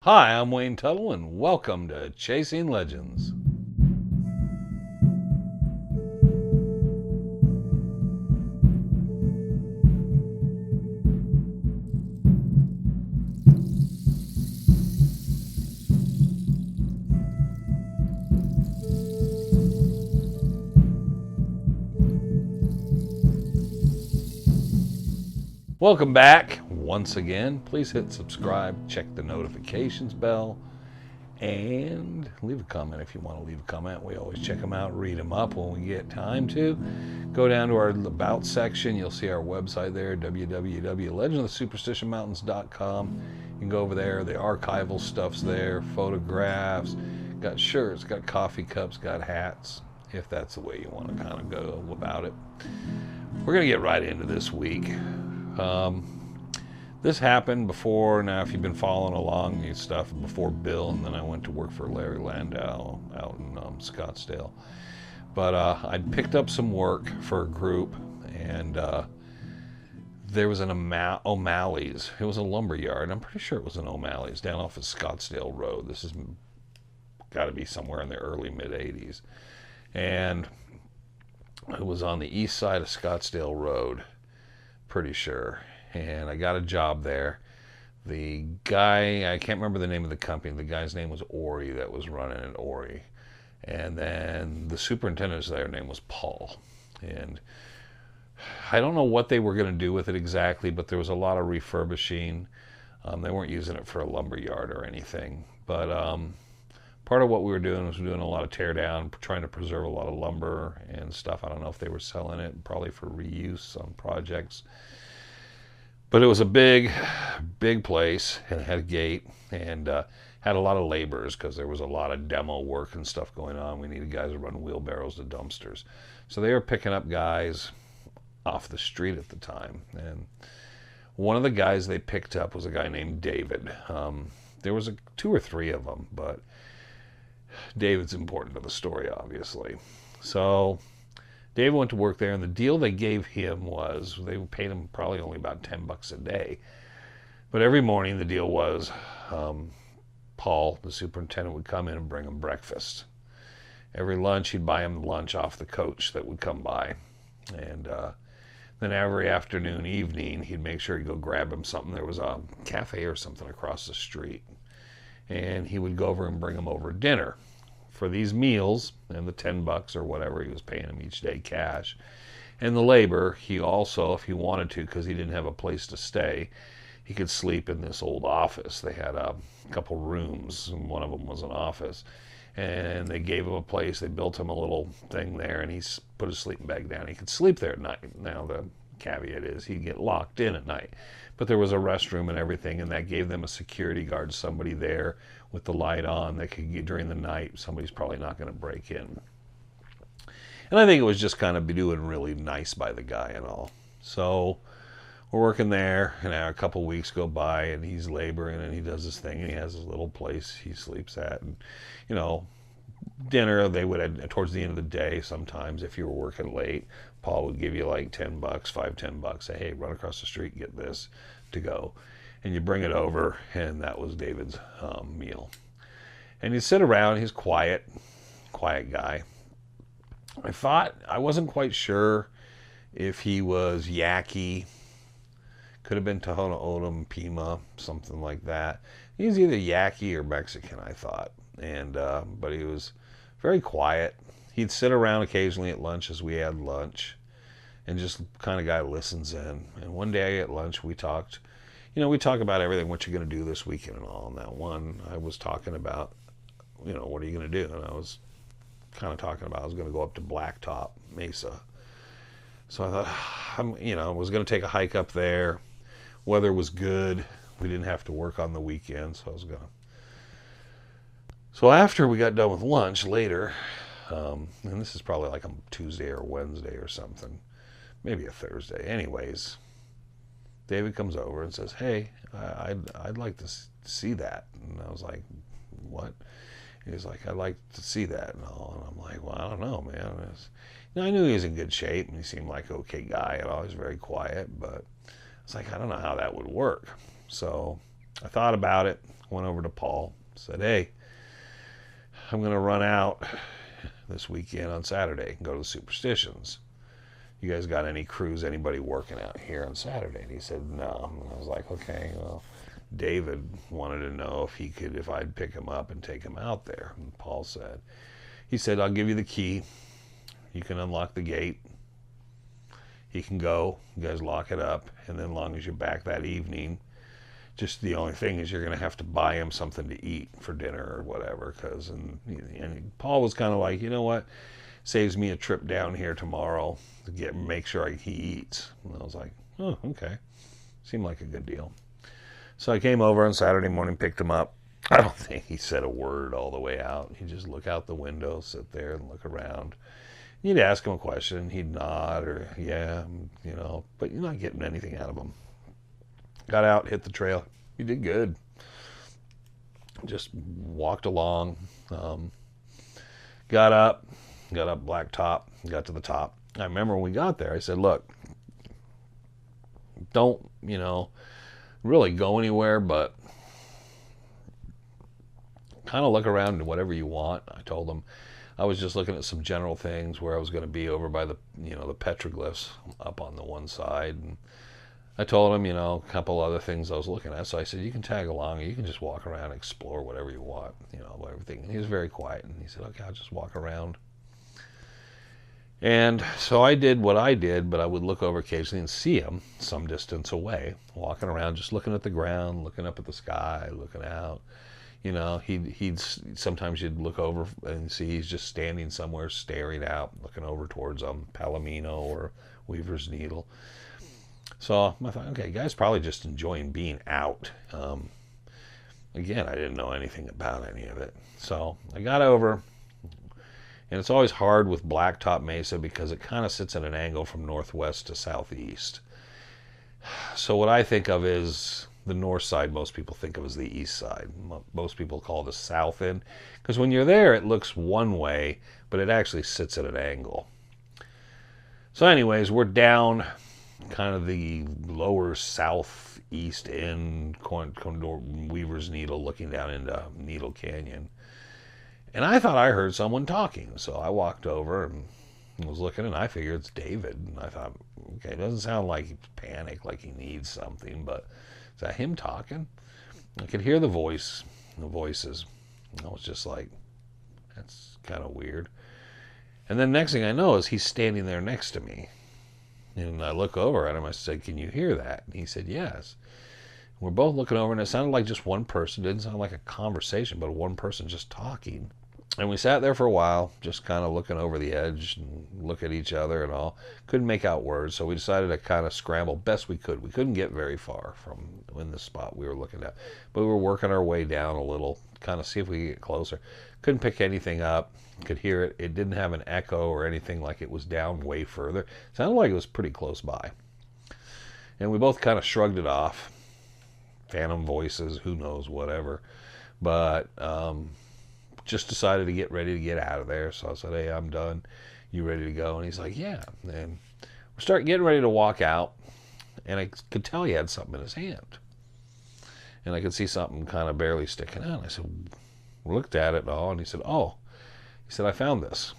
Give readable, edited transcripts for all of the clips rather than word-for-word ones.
Hi, I'm Wayne Tuttle, and welcome to Chasing Legends. Welcome back once again. Please hit subscribe, check the notifications bell, and leave a comment if you want to leave a comment. We always check them out, read them up when we get time to. Go down to our About section. You'll see our website there, www.legendofthesuperstitionmountains.com. You can go over there. The archival stuff's there, photographs, got shirts, got coffee cups, got hats, if that's the way you want to kind of go about it. We're going to get right into this week. This happened before. Now, if you've been following along and stuff, before Bill, and then I went to work for Larry Landau out in Scottsdale. But I'd picked up some work for a group, and there was an O'Malley's. It was a lumber yard. I'm pretty sure it was an O'Malley's down off of Scottsdale Road. This has got to be somewhere in the early mid-'80s. And it was on the east side of Scottsdale Road, pretty sure. And I got a job there. The guy, I can't remember the name of the company. The guy's name was Ori that was running it, Ori. And then the superintendent's their name was Paul. And I don't know what they were going to do with it exactly, but there was a lot of refurbishing. They weren't using it for a lumber yard or anything. But part of what we were doing was doing a lot of tear down, trying to preserve a lot of lumber and stuff. I don't know if they were selling it, probably for reuse on projects. But it was a big place, and it had a gate, and had a lot of laborers because there was a lot of demo work and stuff going on. We needed guys to run wheelbarrows to dumpsters. So they were picking up guys off the street at the time. And one of the guys they picked up was a guy named David. There was two or three of them, but David's important to the story, obviously. So David went to work there, and the deal they gave him was they paid him probably only about $10 a day. But every morning the deal was Paul, the superintendent, would come in and bring him breakfast. Every lunch he'd buy him lunch off the coach that would come by. And then every afternoon, evening, he'd make sure he'd go grab him something. There was a cafe or something across the street. And he would go over and bring him over dinner. For these meals and the $10 or whatever he was paying him each day cash, and the labor, he also, if he wanted to, because he didn't have a place to stay, he could sleep in this old office. They had a couple rooms, and one of them was an office, and they gave him a place. They built him a little thing there, and he put his sleeping bag down. He could sleep there at night. Now the caveat is he'd get locked in at night, but there was a restroom and everything, and that gave them a security guard, somebody there with the light on that could get during the night. Somebody's probably not going to break in. And I think it was just kind of doing really nice by the guy and all. So we're working there, and a couple weeks go by, and he's laboring, and he does his thing, and he has his little place he sleeps at. And dinner, they would, towards the end of the day, sometimes if you were working late, Paul would give you like $10, $10, say, hey, run across the street, get this to go. And you bring it over, and that was David's meal. And he'd sit around, he's quiet guy. I wasn't quite sure if he was Yaqui, could have been Tohono O'odham, Pima, something like that. He was either Yaqui or Mexican, I thought. And but he was very quiet. He'd sit around occasionally at lunch as we had lunch, and just kind of guy listens in. And one day at lunch we talked. We talk about everything, what you're going to do this weekend and all. And that one, I was talking about, what are you going to do? And I was kind of talking about I was going to go up to Blacktop, Mesa. So I thought, I was going to take a hike up there. Weather was good. We didn't have to work on the weekend, so I was going to. So after we got done with lunch later, and this is probably like a Tuesday or Wednesday or something, maybe a Thursday. Anyways, David comes over and says, hey, I'd like to see that. And I was like, what? And he's like, I'd like to see that and all. And I'm like, well, I don't know, man. I knew he was in good shape, and he seemed like an okay guy and always very quiet, but it's like, I don't know how that would work. So I thought about it, went over to Paul, said, hey, I'm going to run out this weekend on Saturday and go to the Superstitions. You guys got any crews, anybody working out here on Saturday? And he said, no. And I was like, okay, well, David wanted to know if I'd pick him up and take him out there. And Paul said, he said, I'll give you the key. You can unlock the gate. He can go. You guys lock it up. And then as long as you're back that evening, just the only thing is you're going to have to buy him something to eat for dinner or whatever. And Paul was kind of like, you know what? Saves me a trip down here tomorrow to make sure he eats. And I was like, oh, okay. Seemed like a good deal. So I came over on Saturday morning, picked him up. I don't think he said a word all the way out. He'd just look out the window, sit there and look around. You'd ask him a question, he'd nod or yeah, but you're not getting anything out of him. Got out, hit the trail. He did good. Just walked along. Got up Blacktop, got to the top. I remember when we got there, I said, look, don't, really go anywhere, but kind of look around and whatever you want. I told him I was just looking at some general things where I was going to be over by the, the petroglyphs up on the one side. And I told him, a couple other things I was looking at. So I said, you can tag along or you can just walk around and explore whatever you want, everything. And he was very quiet. And he said, okay, I'll just walk around. And so I did what I did, but I would look over occasionally and see him some distance away, walking around, just looking at the ground, looking up at the sky, looking out. He'd sometimes you'd look over and see he's just standing somewhere staring out, looking over towards Palomino or Weaver's Needle. So I thought, okay, guy's probably just enjoying being out. Again, I didn't know anything about any of it. So I got over, and it's always hard with Blacktop Mesa because it kind of sits at an angle from northwest to southeast. So what I think of is the north side, most people think of as the east side. Most people call the south end, because when you're there, it looks one way, but it actually sits at an angle. So anyways, we're down kind of the lower southeast end, Weaver's Needle, looking down into Needle Canyon. And I thought I heard someone talking, so I walked over and was looking, and I figured it's David. And I thought, okay, it doesn't sound like he's panicked, like he needs something, but is that him talking? I could hear the voices. I was just like, that's kind of weird. And then next thing I know is he's standing there next to me. And I look over at him, I said, can you hear that? And he said, yes. We're both looking over, and it sounded like just one person. It didn't sound like a conversation, but one person just talking. And we sat there for a while, just kind of looking over the edge and look at each other and all. Couldn't make out words, so we decided to kind of scramble best we could. We couldn't get very far from in the spot we were looking at, but we were working our way down a little, kind of see if we could get closer. Couldn't pick anything up. Could hear it. It didn't have an echo or anything like it was down way further. It sounded like it was pretty close by. And we both kind of shrugged it off. Phantom voices, who knows, whatever. But just decided to get ready to get out of there. So I said, hey, I'm done. You ready to go? And he's like, yeah. And we start getting ready to walk out. And I could tell he had something in his hand. And I could see something kind of barely sticking out. And I said, we looked at it all. And he said, oh. He said, I found this.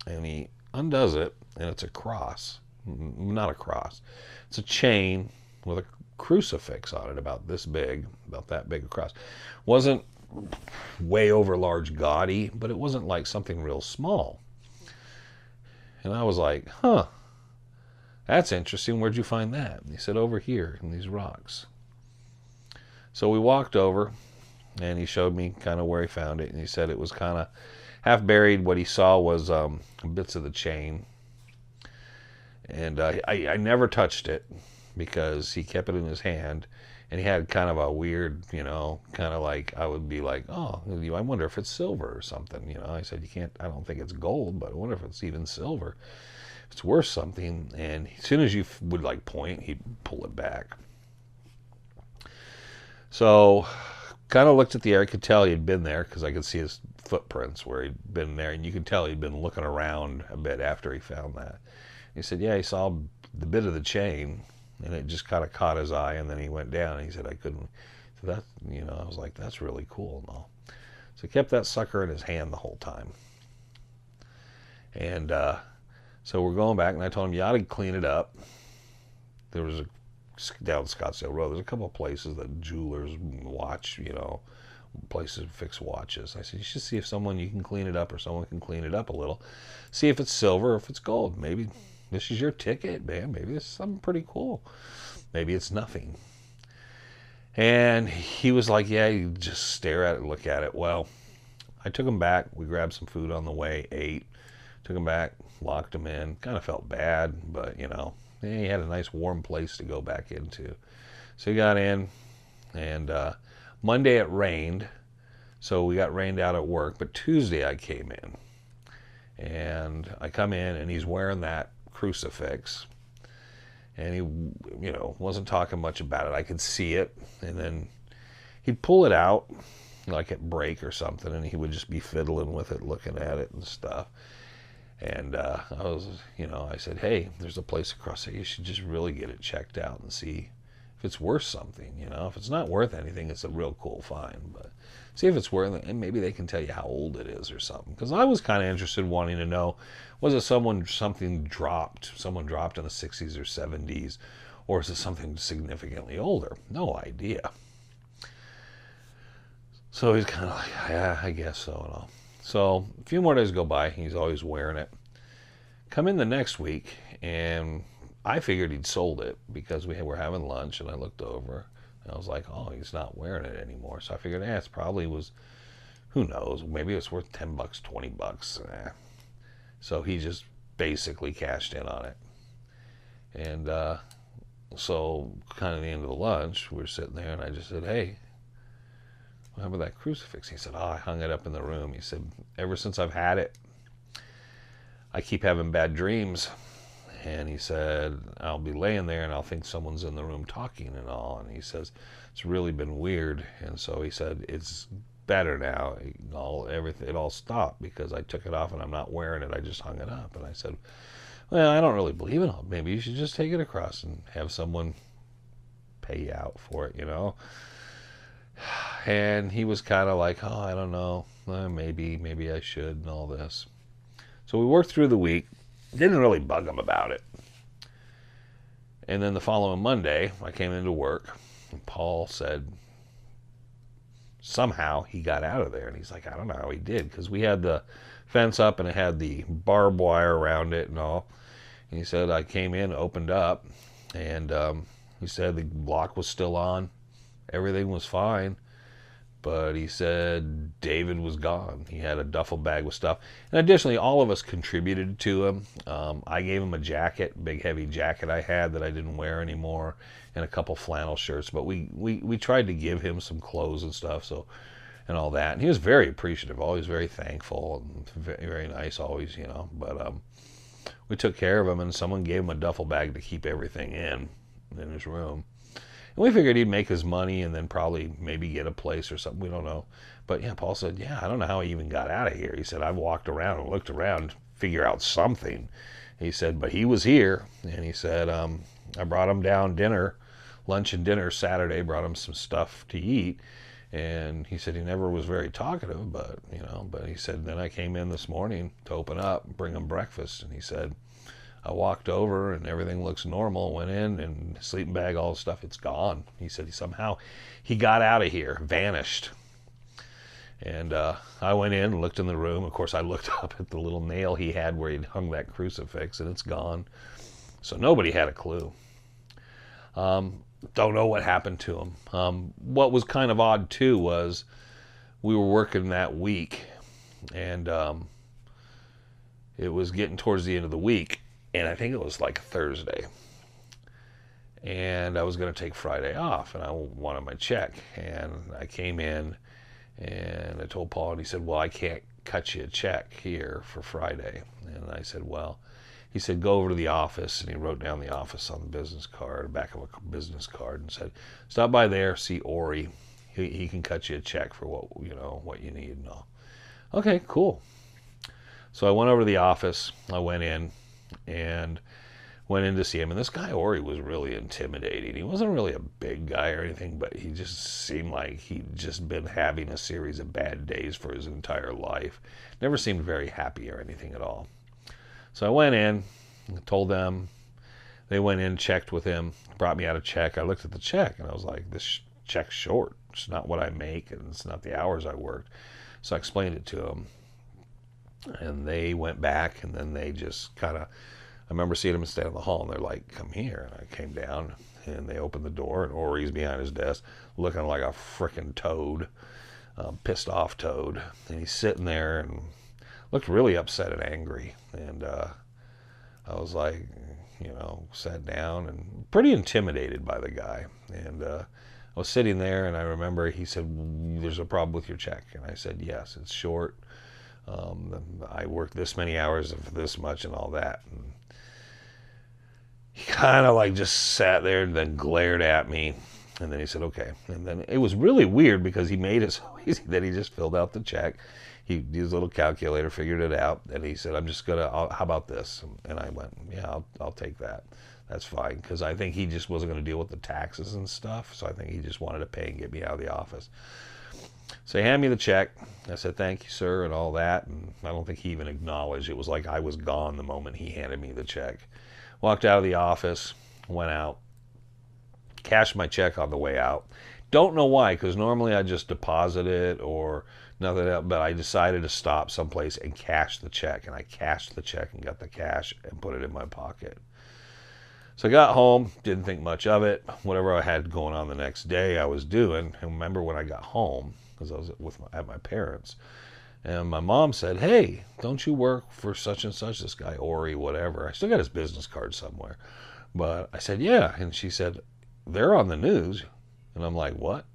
And he undoes it. And it's a cross. Not a cross. It's a chain with a crucifix on it, about this big, about that big across. Wasn't way over large gaudy, but it wasn't like something real small. And I was like, huh, that's interesting. Where'd you find that? And he said, over here in these rocks. So we walked over, and he showed me kind of where he found it, and he said it was kind of half buried. What he saw was bits of the chain. And I never touched it, because he kept it in his hand, and he had kind of a weird, kind of like, I would be like, oh, I wonder if it's silver or something. I said, I don't think it's gold, but I wonder if it's even silver. If it's worth something. And as soon as you would like point, he'd pull it back. So kind of looked at the area. I could tell he'd been there because I could see his footprints where he'd been there, and you could tell he'd been looking around a bit after he found that. He said, yeah, he saw the bit of the chain, and it just kind of caught his eye, and then he went down, and he said, that, I was like, that's really cool and all. So he kept that sucker in his hand the whole time. And so we're going back, and I told him, you ought to clean it up. There was down Scottsdale Road, there's a couple of places that jewelers watch, places fix watches. I said, you should see if you can clean it up, or someone can clean it up a little. See if it's silver or if it's gold. Maybe this is your ticket, man. Maybe this is something pretty cool. Maybe it's nothing. And he was like, yeah, you just stare at it, look at it. Well, I took him back. We grabbed some food on the way, ate. Took him back, locked him in. Kind of felt bad, but, he had a nice warm place to go back into. So he got in, and Monday it rained, so we got rained out at work. But Tuesday I came in, and I come in, and he's wearing that crucifix. And he, wasn't talking much about it. I could see it. And then he'd pull it out, like at break or something, and he would just be fiddling with it, looking at it and stuff. And I said, hey, there's a place across there. You should just really get it checked out and see if it's worth something. If it's not worth anything, it's a real cool find. But see if it's worth it, and maybe they can tell you how old it is or something. Because I was kind of interested, wanting to know, was it someone dropped in the 60s or 70s, or is it something significantly older? No idea. So he's kind of like, yeah, I guess so and all. So a few more days go by. He's always wearing it. Come in the next week, and I figured he'd sold it because we were having lunch, and I looked over, and I was like, oh, he's not wearing it anymore. So I figured, it probably was, who knows, maybe it's worth $10, $20. So he just basically cashed in on it. And so kind of the end of the lunch, we were sitting there, and I just said, hey, what happened with that crucifix? He said, I hung it up in the room. He said, ever since I've had it, I keep having bad dreams. And he said, I'll be laying there and I'll think someone's in the room talking and all. And he says, it's really been weird. And so he said, it's better now. It all stopped because I took it off and I'm not wearing it. I just hung it up. And I said, well, I don't really believe in it. Maybe you should just take it across and have someone pay you out for it, And he was kind of like, oh, I don't know. Maybe I should and all this. So we worked through the week. Didn't really bug him about it. And then the following Monday, I came into work, and Paul said somehow he got out of there. And he's like, I don't know how he did, because we had the fence up and it had the barbed wire around it and all. And he said, I came in, opened up, and he said the lock was still on. Everything was fine. But he said David was gone. He had a duffel bag with stuff. And additionally, all of us contributed to him. I gave him a jacket, big heavy jacket I had that I didn't wear anymore, and a couple flannel shirts. But we tried to give him some clothes and stuff, and all that. And he was very appreciative, always very thankful, and very, very nice always, But we took care of him, and someone gave him a duffel bag to keep everything in his room. And we figured he'd make his money and then probably maybe get a place or something. We don't know. But yeah, Paul said, I don't know how he even got out of here. He said, I've walked around and looked around, figure out something. He said, but he was here. And he said, I brought him down lunch and dinner Saturday, brought him some stuff to eat. And he said he never was very talkative, but he said, then I came in this morning to open up, bring him breakfast. And he said, I walked over and everything looks normal. Went in and sleeping bag, all the stuff, it's gone. He said somehow he got out of here, vanished. And I went in and looked in the room. Of course, I looked up at the little nail he had where he'd hung that crucifix, and it's gone. So nobody had a clue. Don't know what happened to him. What was kind of odd too was we were working that week, and it was getting towards the end of the week. And I think it was like Thursday. And I was going to take Friday off, and I wanted my check. And I came in, and I told Paul, and he said, well, I can't cut you a check here for Friday. And I said, well, he said, go over to the office. And he wrote down the office on the business card, back of a business card, and said, stop by there, see Ori. He can cut you a check for what you need and all. Okay, cool. So I went over to the office. I went in. And Went in to see him, and this guy Ori was really intimidating. He wasn't really a big guy or anything, but he just seemed like he'd just been having a series of bad days for his entire life. Never seemed very happy or anything at all. So I went in, told them. They went in, checked with him, brought me out a check. I looked at the check, and I was like, this check's short. It's not what I make, and it's not the hours I worked. So I explained it to them, and they went back, and then they just kind of, I remember seeing them stand in the hall, and they're like, come here. And I came down, and they opened the door, and Ori's behind his desk looking like a frickin' toad, pissed off toad. And he's sitting there and looked really upset and angry. And I was like, sat down and pretty intimidated by the guy. And I was sitting there, and I remember he said, there's a problem with your check. And I said, yes, it's short. I worked this many hours for this much and all that. And he kind of like just sat there and then glared at me. And then he said, okay. And then it was really weird because he made it so easy that he just filled out the check. He used his little calculator, figured it out. And he said, I'm just going to, how about this? And I went, yeah, I'll take that. That's fine. Because I think he just wasn't going to deal with the taxes and stuff. So I think he just wanted to pay and get me out of the office. So he handed me the check. I said, thank you, sir, and all that. And I don't think he even acknowledged. It was like I was gone the moment he handed me the check. Walked out of the office, went out, cashed my check on the way out. Don't know why, because normally I just deposit it or nothing else, but I decided to stop someplace and cash the check. And I cashed the check and got the cash and put it in my pocket. So I got home, didn't think much of it. Whatever I had going on the next day, I was doing. And remember when I got home, because I was at my parents', and my mom said, hey, don't you work for such and such, this guy Ori, whatever. I still got his business card somewhere. But I said, yeah. And she said, they're on the news. And I'm like, what?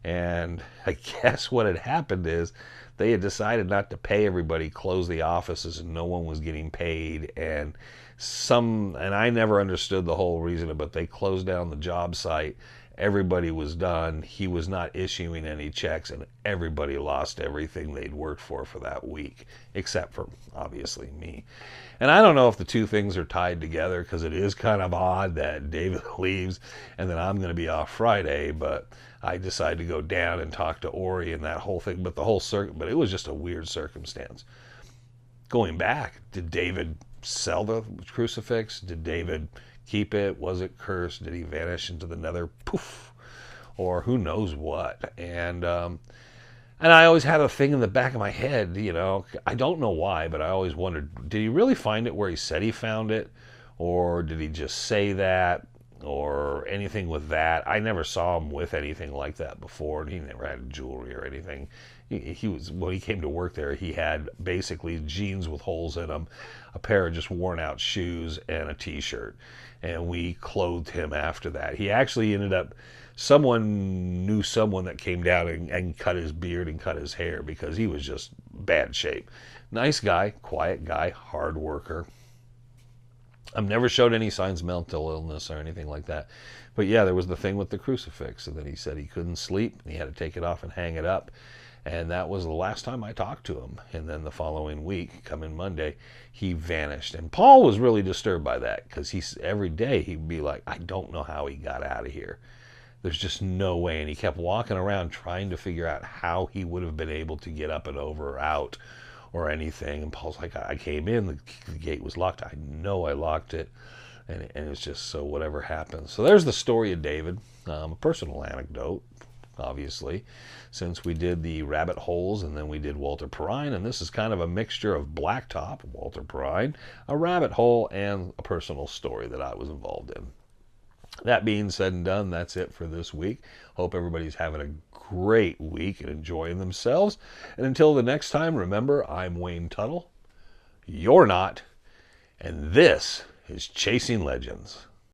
And I guess what had happened is they had decided not to pay everybody, close the offices, and no one was getting paid. And I never understood the whole reason, but they closed down the job site. Everybody was done. He was not issuing any checks, and everybody lost everything they'd worked for that week, except for, obviously, me. And I don't know if the two things are tied together, because it is kind of odd that David leaves, and then I'm going to be off Friday, but I decided to go down and talk to Ori and that whole thing, but it was just a weird circumstance. Going back, did David sell the crucifix? Did David keep it? Was it cursed? Did he vanish into the nether? Poof. Or who knows what? And I always had a thing in the back of my head, I don't know why, but I always wondered, did he really find it where he said he found it? Or did he just say that? Or anything with that? I never saw him with anything like that before, and he never had jewelry or anything. He was, when he came to work there, he had basically jeans with holes in them, a pair of just worn out shoes, and a t-shirt. And we clothed him after that. He actually ended up, someone knew someone that came down and cut his beard and cut his hair because he was just bad shape. Nice guy, quiet guy, hard worker. I've never showed any signs of mental illness or anything like that. But yeah, there was the thing with the crucifix. And then he said he couldn't sleep, and he had to take it off and hang it up. And that was the last time I talked to him. And then the following week, coming Monday, he vanished. And Paul was really disturbed by that, because every day he'd be like, I don't know how he got out of here. There's just no way. And he kept walking around trying to figure out how he would have been able to get up and over or out or anything. And Paul's like, I came in, the gate was locked. I know I locked it. And it's just, so whatever happens. So there's the story of David. A personal anecdote, obviously, since we did the rabbit holes and then we did Walter Perrine, and this is kind of a mixture of Blacktop, Walter Perrine, a rabbit hole, and a personal story that I was involved in. That being said and done, that's it for this week. Hope everybody's having a great week and enjoying themselves. And until the next time, remember, I'm Wayne Tuttle. You're not. And this is Chasing Legends.